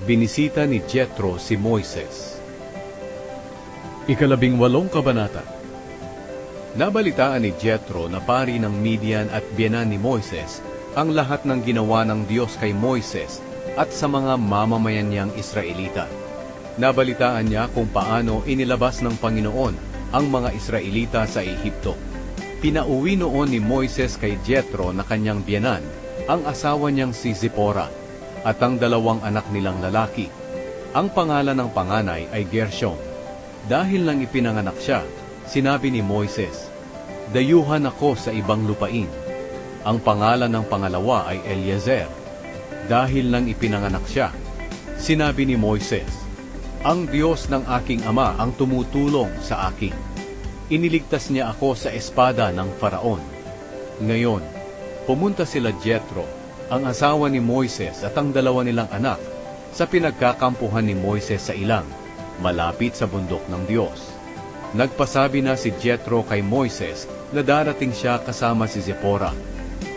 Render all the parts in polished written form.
Binisita ni Jethro si Moises. 18 kabanata. Nabalitaan ni Jethro na pari ng Midian at biyenan ni Moises ang lahat ng ginawa ng Diyos kay Moises at sa mga mamamayan niyang Israelita. Nabalitaan niya kung paano inilabas ng Panginoon ang mga Israelita sa Ehipto. Pinauwi noon ni Moises kay Jethro na kanyang biyenan ang asawa niyang si Zipporah at ang 2 anak nilang lalaki. Ang pangalan ng panganay ay Gershom. Dahil nang ipinanganak siya, sinabi ni Moises, "Dayuhan ako sa ibang lupain." Ang pangalan ng pangalawa ay Eliezer. Dahil nang ipinanganak siya, sinabi ni Moises, "Ang Diyos ng aking ama ang tumutulong sa akin. Iniligtas niya ako sa espada ng Faraon." Ngayon, pumunta sila Jethro, ang asawa ni Moises at ang 2 nilang anak, sa pinagkakampuhan ni Moises sa ilang, malapit sa bundok ng Diyos. Nagpasabi na si Jethro kay Moises na darating siya kasama si Zipporah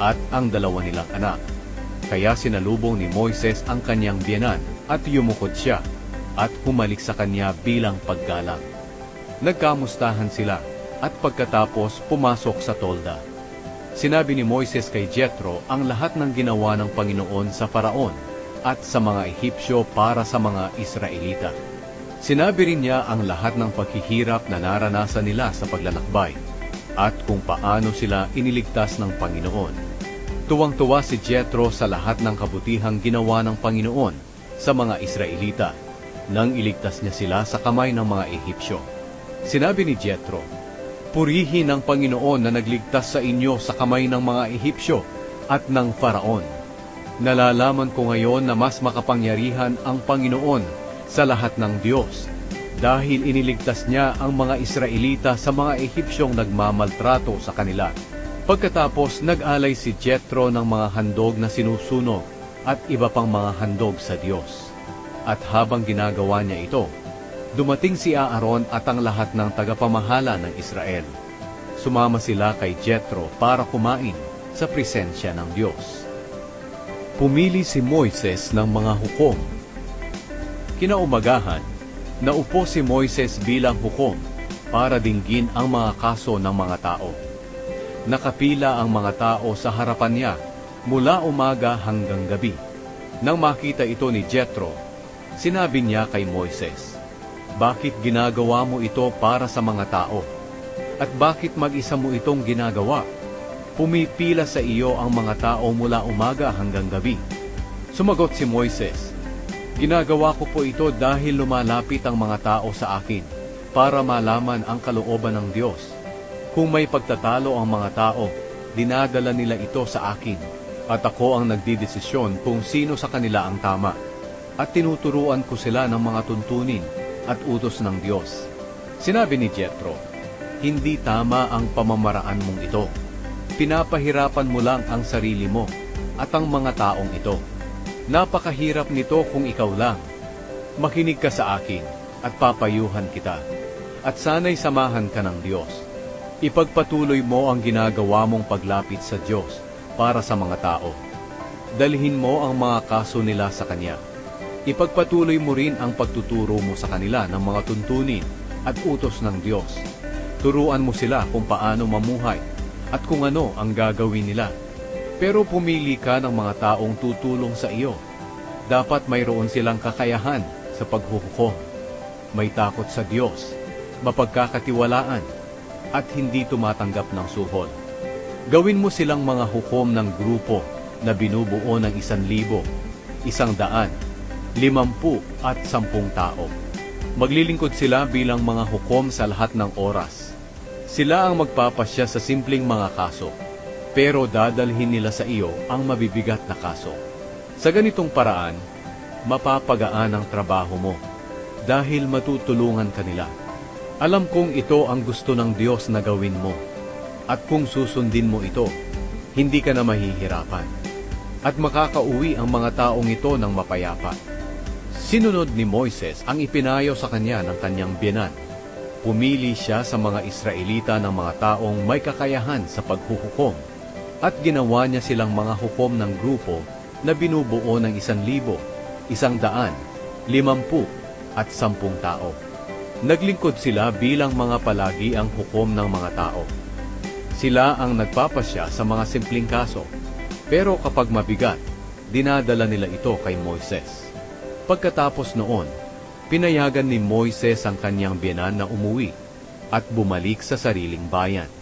at ang 2 nilang anak. Kaya sinalubong ni Moises ang kanyang biyenan at yumukod siya at humalik sa kanya bilang paggalang. Nagkamustahan sila at pagkatapos pumasok sa tolda. Sinabi ni Moises kay Jethro ang lahat ng ginawa ng Panginoon sa Faraon at sa mga Ehipsyo para sa mga Israelita. Sinabi rin niya ang lahat ng paghihirap na naranasan nila sa paglalakbay at kung paano sila iniligtas ng Panginoon. Tuwang-tuwa si Jethro sa lahat ng kabutihang ginawa ng Panginoon sa mga Israelita nang iligtas niya sila sa kamay ng mga Ehipsyo. Sinabi ni Jethro, "Purihin ang Panginoon na nagligtas sa inyo sa kamay ng mga Ehipsyo at ng Faraon. Nalalaman ko ngayon na mas makapangyarihan ang Panginoon sa lahat ng Diyos, dahil iniligtas niya ang mga Israelita sa mga Ehipsyong nagmamaltrato sa kanila." Pagkatapos nag-alay si Jethro ng mga handog na sinusunog at iba pang mga handog sa Diyos. At habang ginagawa niya ito, dumating si Aaron at ang lahat ng tagapamahala ng Israel. Sumama sila kay Jethro para kumain sa presensya ng Diyos. Pumili si Moises ng mga hukom. Kinaumagahan, naupo si Moises bilang hukom para dinggin ang mga kaso ng mga tao. Nakapila ang mga tao sa harapan niya mula umaga hanggang gabi. Nang makita ito ni Jethro, sinabi niya kay Moises, "Bakit ginagawa mo ito para sa mga tao? At bakit mag-isa mo itong ginagawa? Pumipila sa iyo ang mga tao mula umaga hanggang gabi." Sumagot si Moises, "Ginagawa ko po ito dahil lumalapit ang mga tao sa akin para malaman ang kalooban ng Diyos. Kung may pagtatalo ang mga tao, dinadala nila ito sa akin at ako ang nagdidesisyon kung sino sa kanila ang tama. At tinuturuan ko sila ng mga tuntunin at utos ng Diyos." Sinabi ni Jethro, "Hindi tama ang pamamaraan mong ito. Pinapahirapan mo lang ang sarili mo at ang mga taong ito. Napakahirap nito kung ikaw lang. Makinig ka sa akin at papayuhan kita. At sana'y samahan ka ng Diyos. Ipagpatuloy mo ang ginagawa mong paglapit sa Diyos para sa mga tao. Dalhin mo ang mga kaso nila sa Kanya. Ipagpatuloy mo rin ang pagtuturo mo sa kanila ng mga tuntunin at utos ng Diyos. Turuan mo sila kung paano mamuhay at kung ano ang gagawin nila. Pero pumili ka ng mga taong tutulong sa iyo. Dapat mayroon silang kakayahan sa paghuhukom. May takot sa Diyos, mapagkakatiwalaan, at hindi tumatanggap ng suhol. Gawin mo silang mga hukom ng grupo na binubuo ng 1,000, 100, 50 at 10 tao. Maglilingkod sila bilang mga hukom sa lahat ng oras. Sila ang magpapasya sa simpleng mga kaso, pero dadalhin nila sa iyo ang mabibigat na kaso. Sa ganitong paraan, mapapagaan ang trabaho mo dahil matutulungan ka nila. Alam kong ito ang gusto ng Diyos na gawin mo, at kung susundin mo ito, hindi ka na mahihirapan, at makakauwi ang mga taong ito ng mapayapa. Sinunod ni Moises ang ipinayo sa kanya ng kanyang biyenan. Pumili siya sa mga Israelita ng mga taong may kakayahan sa paghuhukom, at ginawa niya silang mga hukom ng grupo na binubuo ng 1,000, 100, 50 at 10 tao. Naglingkod sila bilang mga palagi ang hukom ng mga tao. Sila ang nagpapasya sa mga simpleng kaso, pero kapag mabigat, dinadala nila ito kay Moises. Pagkatapos noon, pinayagan ni Moises ang kanyang biyenan na umuwi at bumalik sa sariling bayan.